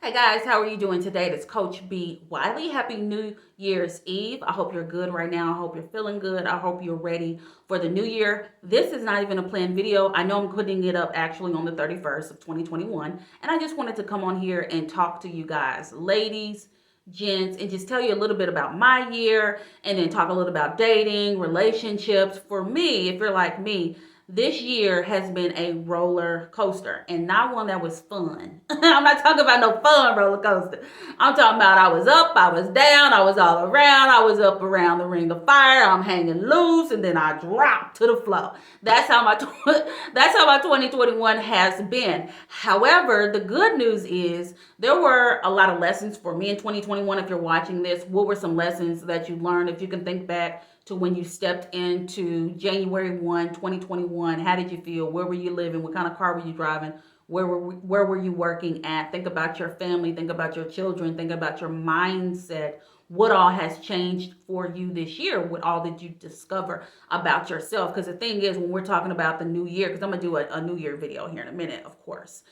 Hey guys, how are you doing today? It's Coach B. Wiley. Happy New Year's Eve. I hope you're good right now. I hope you're feeling good. I hope you're ready for the new year. This is not even a planned video. I know I'm putting it up actually on the 31st of 2021. And I just wanted to come on here and talk to you guys, ladies, gents, and just tell you a little bit about my year and then talk a little about dating, relationships. For me, if you're like me, this year has been a roller coaster and not one that was fun. I'm not talking about no fun roller coaster. I'm talking about I was up, I was down, I was all around, I was up around the ring of fire, I'm hanging loose, and then I dropped to the floor. That's how my 2021 has been. However, the good news is there were a lot of lessons for me in 2021. If you're watching this, what were some lessons that you learned? If you can think back to when you stepped into January 1, 2021. How did you feel? Where were you living? What kind of car were you driving? Where were you working at? Think about your family. Think about your children. Think about your mindset. What all has changed for you this year? What all did you discover about yourself? Because the thing is, when we're talking about the new year, because I'm going to do a new year video here in a minute, of course.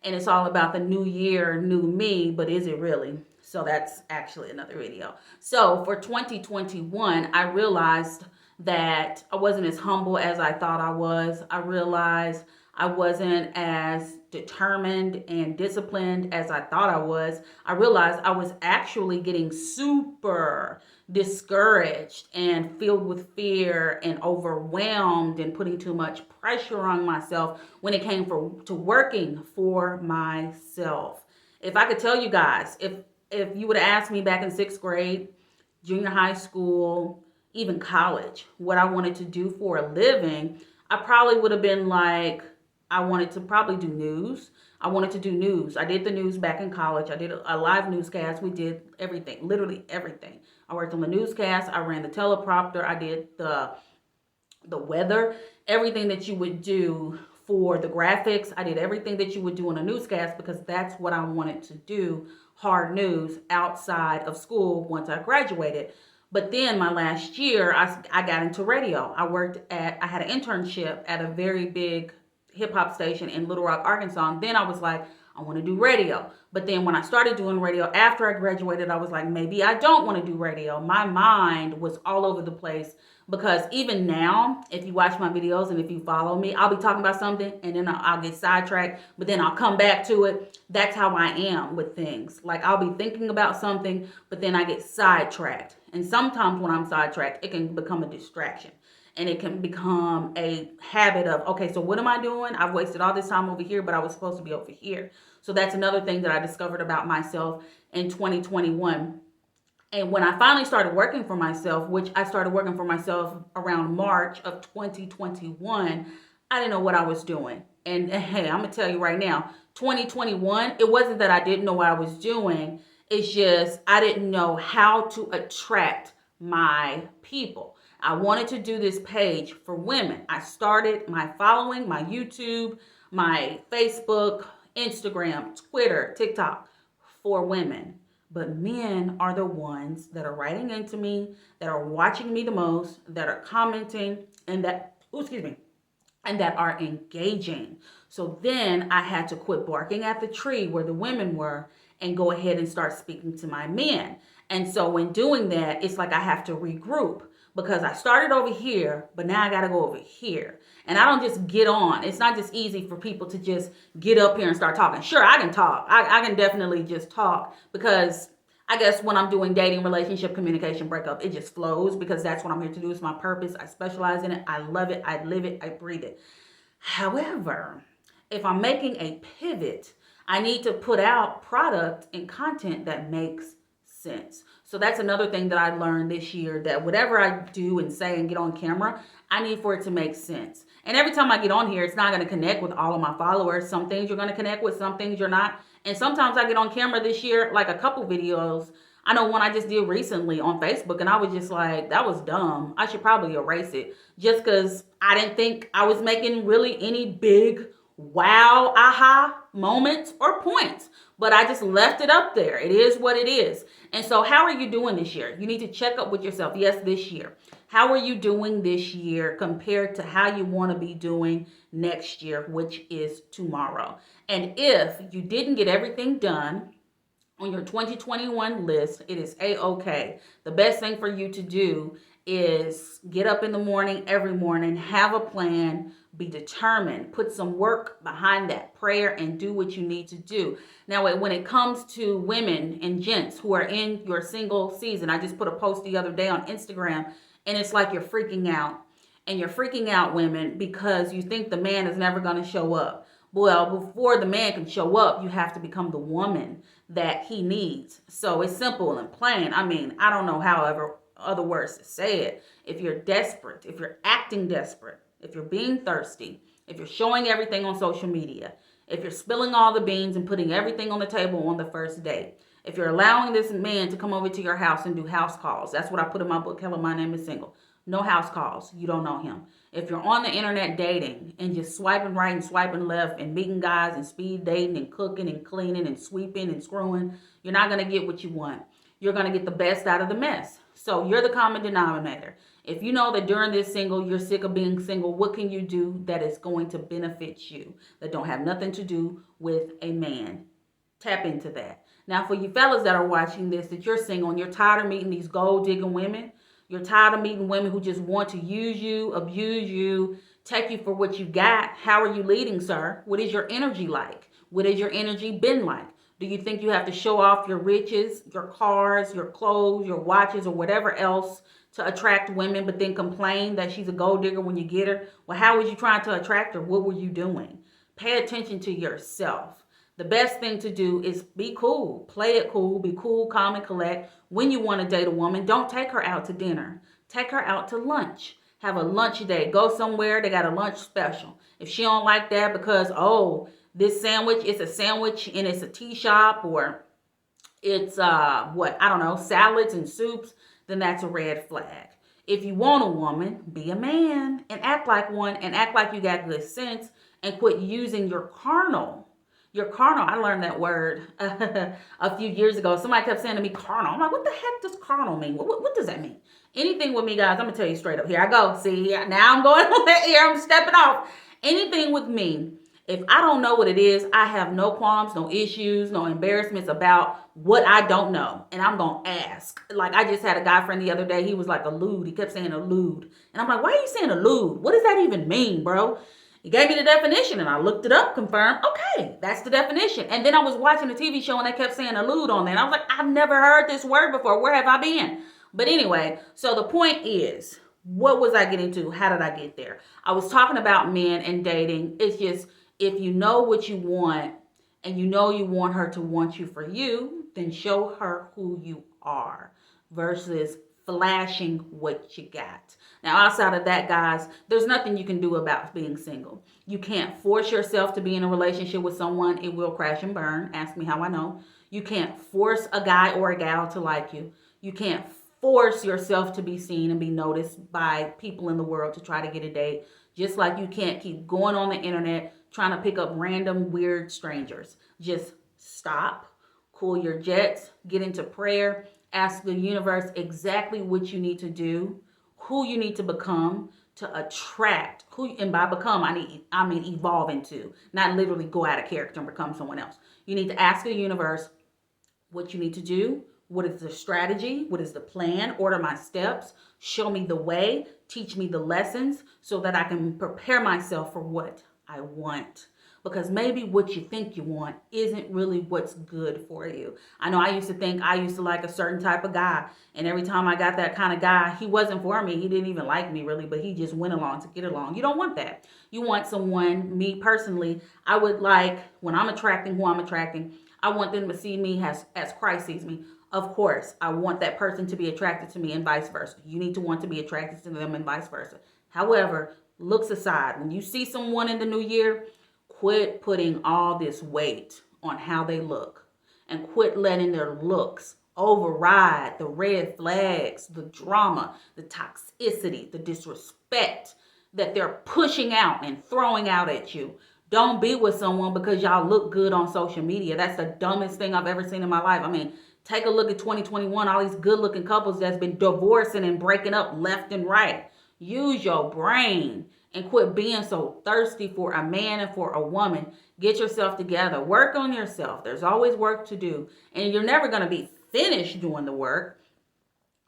And it's all about the new year, new me, but is it really? So that's actually another video. So for 2021, I realized that I wasn't as humble as I thought I was. I realized I wasn't as determined and disciplined as I thought I was. I realized I was actually getting super discouraged and filled with fear and overwhelmed and putting too much pressure on myself when it came to working for myself. If I could tell you guys, if you would have asked me back in 6th grade, junior high school, even college, what I wanted to do for a living, I probably would have been like, I wanted to probably do news. I wanted to do news. I did the news back in college. I did a live newscast. We did everything, literally everything. I worked on the newscast. I ran the teleprompter. I did the weather, everything that you would do for the graphics. I did everything that you would do on a newscast because that's what I wanted to do, hard news, outside of school once I graduated. But then my last year, I got into radio. I had an internship at a very big hip hop station in Little Rock, Arkansas. And then I was like, I want to do radio. But then when I started doing radio after I graduated, I was like, maybe I don't want to do radio. My mind was all over the place because even now, if you watch my videos and if you follow me, I'll be talking about something and then I'll get sidetracked, but then I'll come back to it. That's how I am with things. Like I'll be thinking about something, but then I get sidetracked. And sometimes when I'm sidetracked, it can become a distraction. And it can become a habit of, okay, so what am I doing? I've wasted all this time over here, but I was supposed to be over here. So that's another thing that I discovered about myself in 2021. And when I finally started working for myself, which I started working for myself around March of 2021, I didn't know what I was doing. And hey, I'm going to tell you right now, 2021, it wasn't that I didn't know what I was doing. It's just I didn't know how to attract my people. I wanted to do this page for women. I started my following, my YouTube, my Facebook, Instagram, Twitter, TikTok for women. But men are the ones that are writing into me, that are watching me the most, that are commenting, and that are engaging. So then I had to quit barking at the tree where the women were and go ahead and start speaking to my men. And so in doing that, it's like I have to regroup because I started over here, but now I got to go over here. And I don't just get on. It's not just easy for people to just get up here and start talking. Sure, I can talk. I can definitely just talk because I guess when I'm doing dating, relationship, communication, breakup, it just flows because that's what I'm here to do. It's my purpose. I specialize in it. I love it. I live it. I breathe it. However, if I'm making a pivot, I need to put out product and content that makes sense. So that's another thing that I learned this year, that whatever I do and say and get on camera, I need for it to make sense. And every time I get on here, it's not going to connect with all of my followers. Some things you're going to connect with, some things you're not. And sometimes I get on camera this year, like a couple videos. I know one I just did recently on Facebook, and I was just like, that was dumb. I should probably erase it just because I didn't think I was making really any big wow, aha moments or points. But I just left it up there. It is what it is. And so how are you doing this year? You need to check up with yourself. Yes, this year. How are you doing this year compared to how you want to be doing next year, which is tomorrow? And if you didn't get everything done on your 2021 list, it is a-okay. The best thing for you to do is get up in the morning, every morning, have a plan, be determined, put some work behind that prayer, and do what you need to do. Now, when it comes to women and gents who are in your single season, I just put a post the other day on Instagram, and it's like you're freaking out. And you're freaking out, women, because you think the man is never going to show up. Well, before the man can show up, you have to become the woman that he needs. So it's simple and plain. I mean, I don't know however other words to say it. If you're desperate, if you're acting desperate, if you're being thirsty, if you're showing everything on social media, if you're spilling all the beans and putting everything on the table on the first date, if you're allowing this man to come over to your house and do house calls, that's what I put in my book, Hello, My Name is Single. No house calls. You don't know him. If you're on the internet dating and just swiping right and swiping left and meeting guys and speed dating and cooking and cleaning and sweeping and screwing, you're not going to get what you want. You're going to get the best out of the mess. So you're the common denominator. If you know that during this single, you're sick of being single, what can you do that is going to benefit you, that don't have nothing to do with a man? Tap into that. Now, for you fellas that are watching this, that you're single and you're tired of meeting these gold-digging women, you're tired of meeting women who just want to use you, abuse you, take you for what you got. How are you leading, sir? What is your energy like? What has your energy been like? Do you think you have to show off your riches, your cars, your clothes, your watches, or whatever else to attract women, but then complain that she's a gold digger when you get her? Well, how was you trying to attract her? What were you doing? Pay attention to yourself. The best thing to do is be cool. Play it cool. Be cool, calm, and collect. When you want to date a woman, don't take her out to dinner. Take her out to lunch. Have a lunch date. Go somewhere. They got a lunch special. If she don't like that because, oh, this sandwich, it's a sandwich and it's a tea shop, or it's, I don't know, salads and soups, then that's a red flag. If you want a woman, be a man and act like one and act like you got good sense and quit using your carnal. I learned that word a few years ago. Somebody kept saying to me, carnal. I'm like, what the heck does carnal mean? What does that mean? Anything with me, guys, I'm going to tell you straight up. Here I go. See, now I'm going here. I'm stepping off. Anything with me, if I don't know what it is, I have no qualms, no issues, no embarrassments about what I don't know. And I'm going to ask. Like, I just had a guy friend the other day. He was like, allude. He kept saying allude. And I'm like, why are you saying allude? What does that even mean, bro? He gave me the definition and I looked it up, confirmed. Okay, that's the definition. And then I was watching a TV show and they kept saying allude on there. And I was like, I've never heard this word before. Where have I been? But anyway, so the point is, what was I getting to? How did I get there? I was talking about men and dating. It's just, if you know what you want and you know you want her to want you for you, then show her who you are versus flashing what you got. Now, outside of that, guys, there's nothing you can do about being single. You can't force yourself to be in a relationship with someone. It will crash and burn. Ask me how I know. You can't force a guy or a gal to like you. You can't force yourself to be seen and be noticed by people in the world to try to get a date. Just like you can't keep going on the internet trying to pick up random weird strangers. Just stop, cool your jets, get into prayer, ask the universe exactly what you need to do, who you need to become to attract who, and by become, I mean evolve into, not literally go out of character and become someone else. You need to ask the universe what you need to do. What is the strategy? What is the plan? Order my steps. Show me the way. Teach me the lessons so that I can prepare myself for what I want. Because maybe what you think you want isn't really what's good for you. I know I used to think I used to like a certain type of guy. And every time I got that kind of guy, he wasn't for me. He didn't even like me really, but he just went along to get along. You don't want that. You want someone, me personally, I would like, when I'm attracting who I'm attracting, I want them to see me as Christ sees me. Of course, I want that person to be attracted to me and vice versa. You need to want to be attracted to them and vice versa. However, looks aside, when you see someone in the new year, quit putting all this weight on how they look and quit letting their looks override the red flags, the drama, the toxicity, the disrespect that they're pushing out and throwing out at you. Don't be with someone because y'all look good on social media. That's the dumbest thing I've ever seen in my life. I mean, take a look at 2021, all these good looking couples that's been divorcing and breaking up left and right. Use your brain and quit being so thirsty for a man and for a woman. Get yourself together. Work on yourself. There's always work to do. And you're never going to be finished doing the work.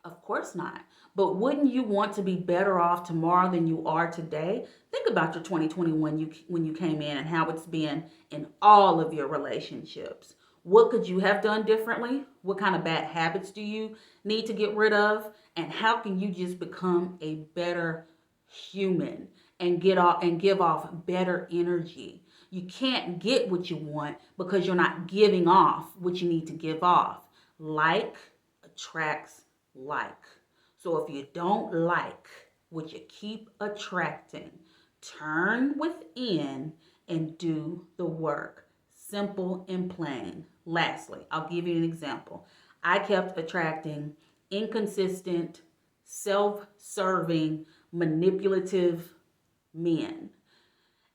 Of course not. But wouldn't you want to be better off tomorrow than you are today? Think about your 2021 when you came in and how it's been in all of your relationships. What could you have done differently? What kind of bad habits do you need to get rid of? And how can you just become a better human and give off better energy? You can't get what you want because you're not giving off what you need to give off. Like attracts like. So if you don't like what you keep attracting, turn within and do the work. Simple and plain. Lastly, I'll give you an example. I kept attracting inconsistent, self-serving, manipulative men.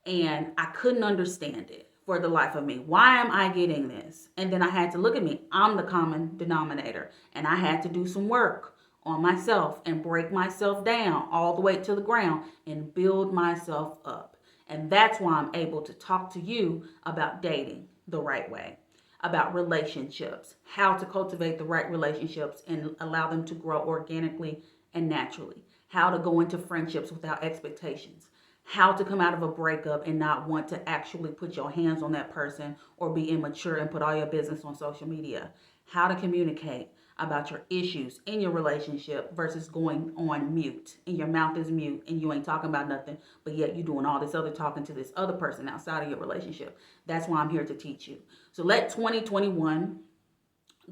And I couldn't understand it for the life of me. Why am I getting this? And then I had to look at me. I'm the common denominator. And I had to do some work on myself and break myself down all the way to the ground and build myself up. And that's why I'm able to talk to you about dating the right way, about relationships, how to cultivate the right relationships and allow them to grow organically and naturally, how to go into friendships without expectations, how to come out of a breakup and not want to actually put your hands on that person or be immature and put all your business on social media, how to communicate about your issues in your relationship versus going on mute and your mouth is mute and you ain't talking about nothing, but yet you're doing all this other talking to this other person outside of your relationship. That's why I'm here to teach you. So let 2021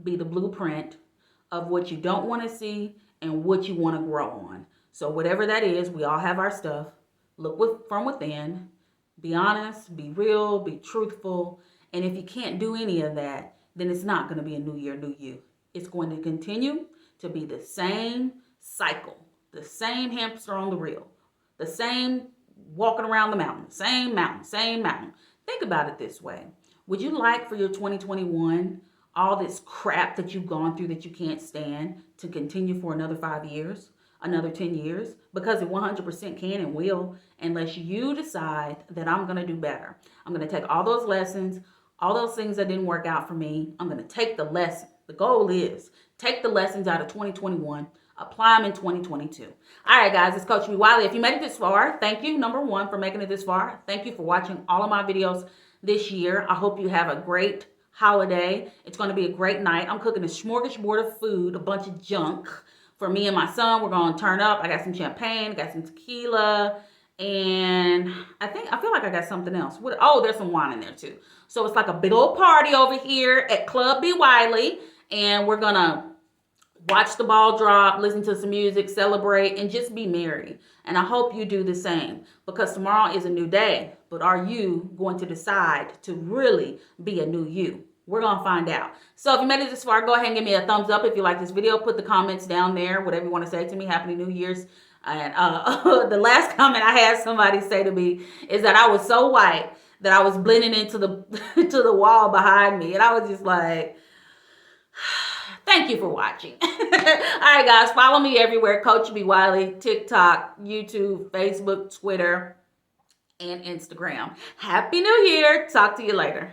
be the blueprint of what you don't want to see and what you want to grow on. So whatever that is, we all have our stuff. Look from within, be honest, be real, be truthful. And if you can't do any of that, then it's not going to be a new year, new you. It's going to continue to be the same cycle, the same hamster on the reel, the same walking around the mountain, same mountain, same mountain. Think about it this way. Would you like for your 2021, all this crap that you've gone through that you can't stand, to continue for another 5 years, another 10 years? Because it 100% can and will, unless you decide that I'm going to do better. I'm going to take all those lessons, all those things that didn't work out for me. I'm going to take the lesson. The goal is take the lessons out of 2021, apply them in 2022. All right, guys, it's Coach B. Wiley. If you made it this far, thank you, number one, for making it this far. Thank you for watching all of my videos this year. I hope you have a great holiday. It's going to be a great night. I'm cooking a smorgasbord of food, a bunch of junk for me and my son. We're going to turn up. I got some champagne, got some tequila, and I feel like I got something else. Oh, there's some wine in there too. So it's like a big old party over here at Club B. Wiley. And we're going to watch the ball drop, listen to some music, celebrate, and just be merry. And I hope you do the same, because tomorrow is a new day. But are you going to decide to really be a new you? We're going to find out. So if you made it this far, go ahead and give me a thumbs up if you like this video. Put the comments down there, whatever you want to say to me. Happy New Year's. And the last comment I had somebody say to me is that I was so white that I was blending into the to the wall behind me. And I was just like, thank you for watching. All right, guys, follow me everywhere. Coach B. Wiley, TikTok, YouTube, Facebook, Twitter, and Instagram. Happy New Year. Talk to you later.